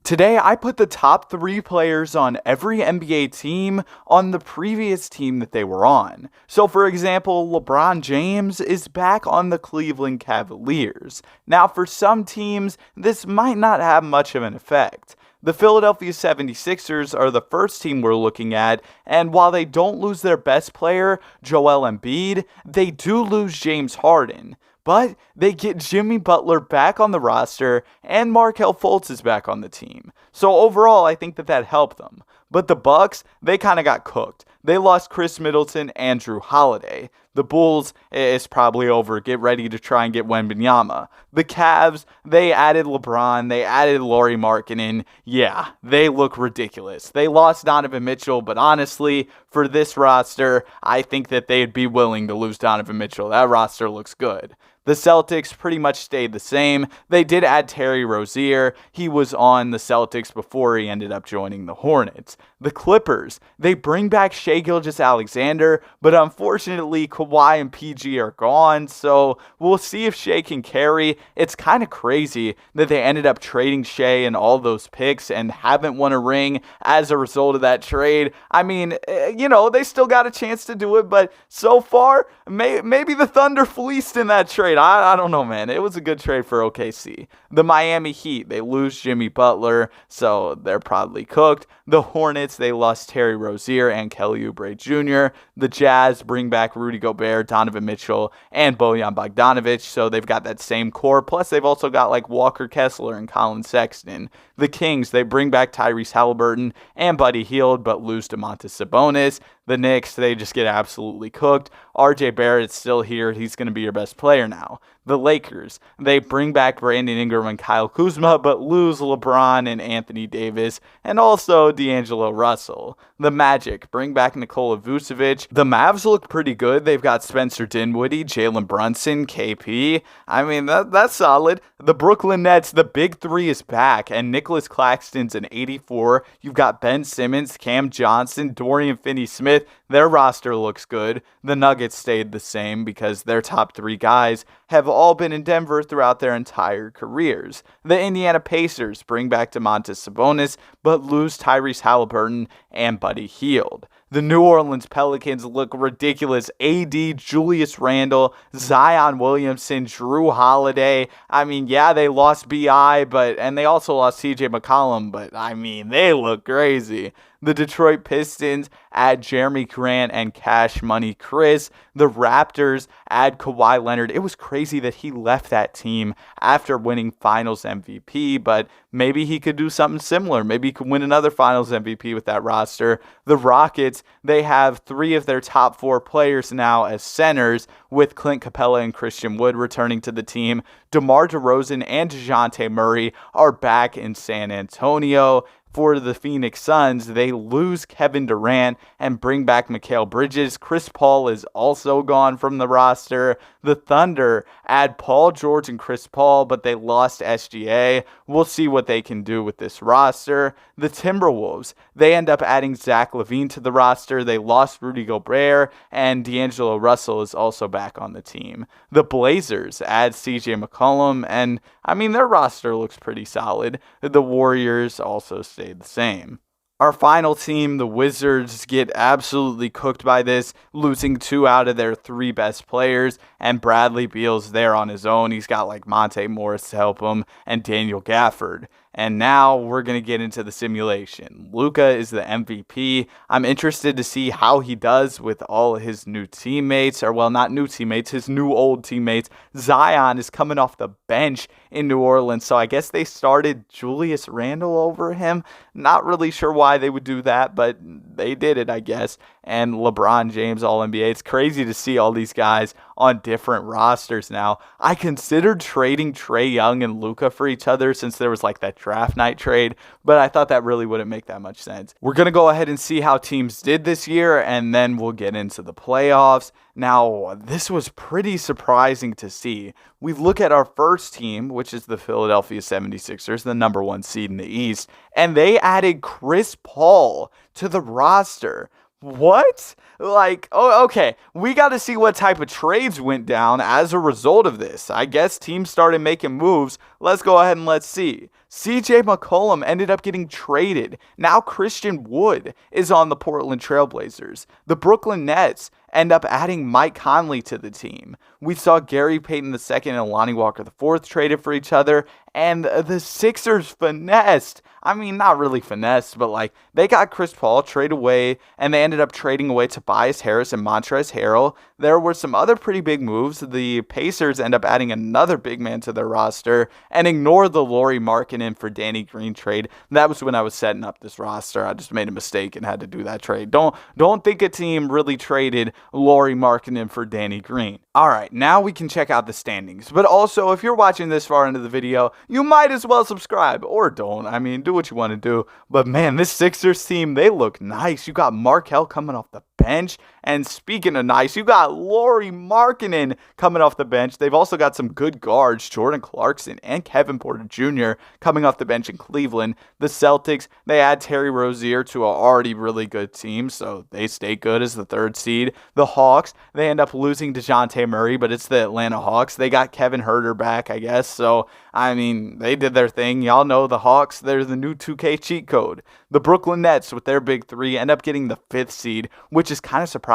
Today, I put the top 3 players on every NBA team on the previous team that they were on. So, for example, LeBron James is back on the Cleveland Cavaliers. Now, for some teams, this might not have much of an effect. The Philadelphia 76ers are the first team we're looking at, and while they don't lose their best player, Joel Embiid, they do lose James Harden. But they get Jimmy Butler back on the roster, and Markelle Fultz is back on the team. So overall, I think that helped them. But the Bucks, they kind of got cooked. They lost Chris Middleton and Drew Holiday. The Bulls, it's probably over. Get ready to try and get Wembanyama. The Cavs, they added LeBron. They added Lauri Markkanen. Yeah, they look ridiculous. They lost Donovan Mitchell, but honestly, for this roster, I think that they'd be willing to lose Donovan Mitchell. That roster looks good. The Celtics pretty much stayed the same. They did add Terry Rozier. He was on the Celtics before he ended up joining the Hornets. The Clippers, they bring back Shai Gilgeous-Alexander, but unfortunately Kawhi and PG are gone, so we'll see if Shai can carry. It's kind of crazy that they ended up trading Shai and all those picks and haven't won a ring as a result of that trade. I mean, they still got a chance to do it, but so far, maybe the Thunder fleeced in that trade. I don't know, man. It was a good trade for OKC. The Miami Heat, they lose Jimmy Butler, so they're probably cooked. The Hornets, they lost Terry Rozier and Kelly Oubre Jr. The Jazz bring back Rudy Gobert, Donovan Mitchell, and Bojan Bogdanovic, so they've got that same core. Plus, they've also got like Walker Kessler and Colin Sexton. The Kings, they bring back Tyrese Halliburton and Buddy Hield, but lose Domantas Sabonis. The Knicks, they just get absolutely cooked. RJ Barrett's still here. He's going to be your best player now. The Lakers, they bring back Brandon Ingram and Kyle Kuzma, but lose LeBron and Anthony Davis, and also D'Angelo Russell. The Magic bring back Nikola Vucevic. The Mavs look pretty good. They've got Spencer Dinwiddie, Jalen Brunson, KP. I mean, that's solid. The Brooklyn Nets, the big three is back, and Nicholas Claxton's an 84. You've got Ben Simmons, Cam Johnson, Dorian Finney-Smith. Their roster looks good. The Nuggets stayed the same because their top 3 guys have all been in Denver throughout their entire careers. The Indiana Pacers bring back Domantas Sabonis, but lose Tyrese Halliburton and Buddy Hield. The New Orleans Pelicans look ridiculous. AD, Julius Randle, Zion Williamson, Drew Holiday. I mean, yeah, they lost BI, and they also lost CJ McCollum, but I mean, they look crazy. The Detroit Pistons add Jeremy Grant and Cash Money Chris. The Raptors add Kawhi Leonard. It was crazy that he left that team after winning Finals MVP, but maybe he could do something similar. Maybe he could win another Finals MVP with that roster. The Rockets, they have 3 of their top 4 players now as centers, with Clint Capella and Christian Wood returning to the team. DeMar DeRozan and DeJounte Murray are back in San Antonio. For the Phoenix Suns, they lose Kevin Durant and bring back Mikal Bridges. Chris Paul is also gone from the roster. The Thunder add Paul George and Chris Paul, but they lost SGA. We'll see what they can do with this roster. The Timberwolves, they end up adding Zach LaVine to the roster. They lost Rudy Gobert, and D'Angelo Russell is also back on the team. The Blazers add CJ McCollum, and I mean, their roster looks pretty solid. The Warriors also stayed the same. Our final team, the Wizards, get absolutely cooked by this, losing 2 out of their 3 best players, and Bradley Beal's there on his own. He's got like Monte Morris to help him, and Daniel Gafford. And now we're going to get into the simulation. Luka is the MVP. I'm interested to see how he does with all his new teammates, or well, not new teammates, his new old teammates. Zion is coming off the bench in New Orleans, so I guess they started Julius Randle over him. Not really sure why they would do that, but they did it, I guess. And LeBron James, All-NBA. It's crazy to see all these guys on different rosters now. I considered trading Trae Young and Luka for each other since there was like that draft night trade, but I thought that really wouldn't make that much sense. We're going to go ahead and see how teams did this year, and then we'll get into the playoffs. Now, this was pretty surprising to see. We look at our first team, which is the Philadelphia 76ers, the number 1 seed in the East, and they added Chris Paul to the roster. What? Okay, we got to see what type of trades went down as a result of this. I guess teams started making moves. Let's go ahead and let's see. CJ McCollum ended up getting traded. Now Christian Wood is on the Portland Trailblazers. The Brooklyn Nets end up adding Mike Conley to the team. We saw Gary Payton II and Lonnie Walker IV traded for each other, and the Sixers finessed. I mean, not really finessed, but like they got Chris Paul traded away, and they ended up trading away Tobias Harris and Montrezl Harrell. There were some other pretty big moves. The Pacers end up adding another big man to their roster and ignore the Lauri Markkanen for Danny Green trade. That was when I was setting up this roster. I just made a mistake and had to do that trade. Don't think a team really traded Lauri Markkanen for Danny Green. All right, now we can check out the standings. But also, if you're watching this far into the video, you might as well subscribe or don't. I mean, do what you want to do. But man, this Sixers team, they look nice. You got Markelle coming off the bench. And speaking of nice, you got Lauri Markkanen coming off the bench. They've also got some good guards, Jordan Clarkson and Kevin Porter Jr. coming off the bench in Cleveland. The Celtics, they add Terry Rozier to an already really good team, so they stay good as the 3rd seed. The Hawks, they end up losing DeJounte Murray, but it's the Atlanta Hawks. They got Kevin Huerter back, I guess, so, I mean, they did their thing. Y'all know the Hawks, they're the new 2K cheat code. The Brooklyn Nets, with their big 3, end up getting the 5th seed, which is kind of surprising.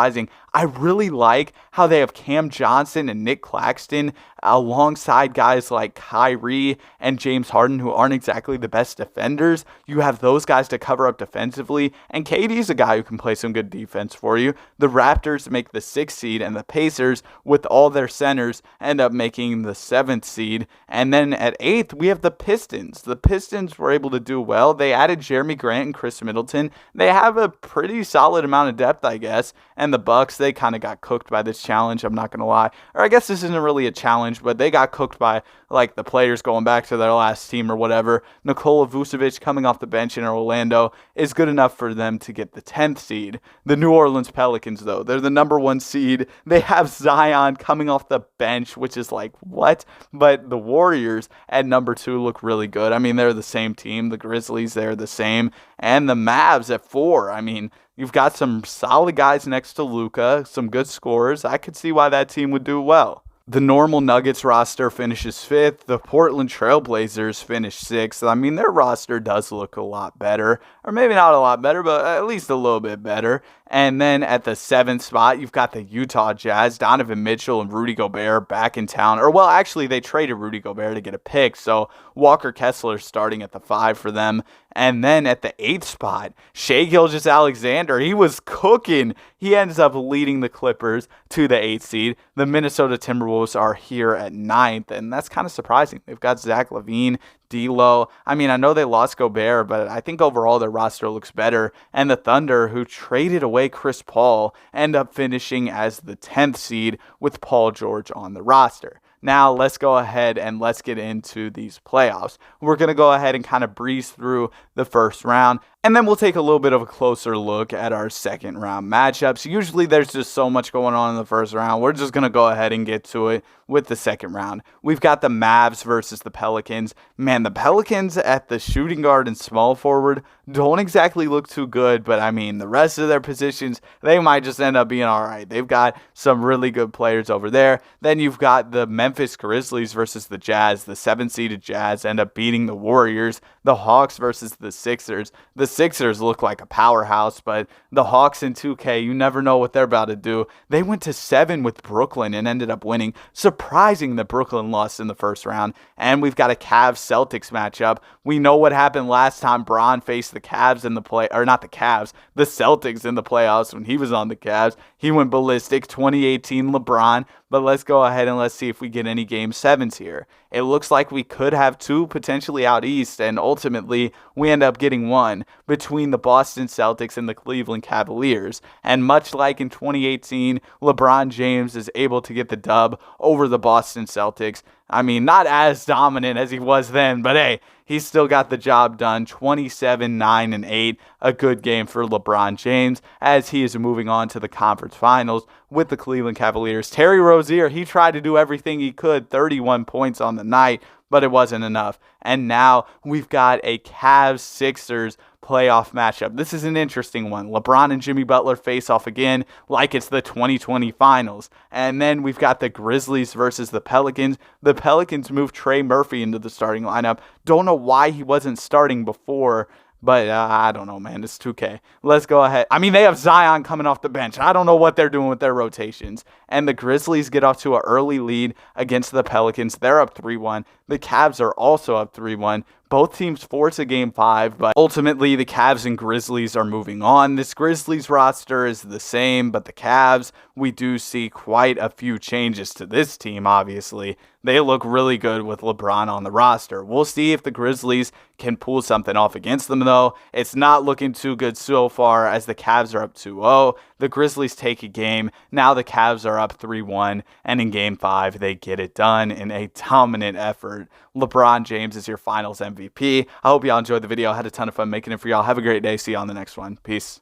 I really like how they have Cam Johnson and Nick Claxton alongside guys like Kyrie and James Harden, who aren't exactly the best defenders. You have those guys to cover up defensively, and KD's a guy who can play some good defense for you. The Raptors make the 6th seed, and the Pacers, with all their centers, end up making the 7th seed. And then at 8th, we have the Pistons. The Pistons were able to do well. They added Jeremy Grant and Chris Middleton. They have a pretty solid amount of depth, I guess. And the Bucks, they kind of got cooked by this challenge, I'm not going to lie. Or I guess this isn't really a challenge, but they got cooked by like the players going back to their last team or whatever. Nikola Vucevic coming off the bench in Orlando is good enough for them to get the 10th seed. The New Orleans Pelicans, though, they're the number 1 seed. They have Zion coming off the bench, which is like, what? But the Warriors at number 2 look really good. I mean, they're the same team. The Grizzlies, they're the same. And the Mavs at 4. I mean, you've got some solid guys next to Luka, some good scorers. I could see why that team would do well. The normal Nuggets roster finishes 5th. The Portland Trailblazers finish 6th. I mean, their roster does look a lot better. Or maybe not a lot better, but at least a little bit better. And then at the 7th spot, you've got the Utah Jazz. Donovan Mitchell and Rudy Gobert back in town. Or, well, actually, they traded Rudy Gobert to get a pick. So Walker Kessler starting at the 5 for them. And then at the 8th spot, Shai Gilgeous-Alexander, he was cooking. He ends up leading the Clippers to the 8th seed. The Minnesota Timberwolves are here at 9th, and that's kind of surprising. They've got Zach LaVine, D'Lo. I mean, I know they lost Gobert, but I think overall their roster looks better. And the Thunder, who traded away Chris Paul, end up finishing as the 10th seed with Paul George on the roster. Now, let's go ahead and let's get into these playoffs. We're going to go ahead and kind of breeze through the first round, and then we'll take a little bit of a closer look at our second round matchups. Usually there's just so much going on in the first round. We're just going to go ahead and get to it with the second round. We've got the Mavs versus the Pelicans. Man, the Pelicans at the shooting guard and small forward don't exactly look too good, but I mean, the rest of their positions, they might just end up being all right. They've got some really good players over there. Then you've got the Memphis Grizzlies versus the Jazz. The 7th-seeded Jazz end up beating the Warriors. The Hawks versus the Sixers. The Sixers look like a powerhouse, but the Hawks in 2K, you never know what they're about to do. They went to 7 with Brooklyn and ended up winning. Surprising that Brooklyn lost in the first round. And we've got a Cavs-Celtics matchup. We know what happened last time Bron faced the Cavs in the the Celtics in the playoffs when he was on the Cavs. He went ballistic, 2018 LeBron. But let's go ahead and let's see if we get any Game 7s here. It looks like we could have 2 potentially out east, and ultimately we end up getting 1 between the Boston Celtics and the Cleveland Cavaliers. And much like in 2018, LeBron James is able to get the dub over the Boston Celtics. I mean, not as dominant as he was then, but hey, he's still got the job done. 27, 9, and 8. A good game for LeBron James as he is moving on to the conference finals with the Cleveland Cavaliers. Terry Rozier, he tried to do everything he could. 31 points on the night. but it wasn't enough. And now we've got a Cavs-Sixers playoff matchup. This is an interesting one. LeBron and Jimmy Butler face off again like it's the 2020 finals. And then we've got the Grizzlies versus the Pelicans. The Pelicans moved Trey Murphy into the starting lineup. Don't know why he wasn't starting before, but I don't know, man. It's 2K. Let's go ahead. I mean, they have Zion coming off the bench. I don't know what they're doing with their rotations. And the Grizzlies get off to an early lead against the Pelicans. They're up 3-1. The Cavs are also up 3-1. Both teams force a Game 5, but ultimately the Cavs and Grizzlies are moving on. This Grizzlies roster is the same, but the Cavs, we do see quite a few changes to this team, obviously. They look really good with LeBron on the roster. We'll see if the Grizzlies can pull something off against them, though. It's not looking too good so far as the Cavs are up 2-0. The Grizzlies take a game. Now the Cavs are up 3-1, and in Game 5, they get it done in a dominant effort. LeBron James is your finals MVP. I hope y'all enjoyed the video. I had a ton of fun making it for y'all. Have a great day. See you on the next one. Peace.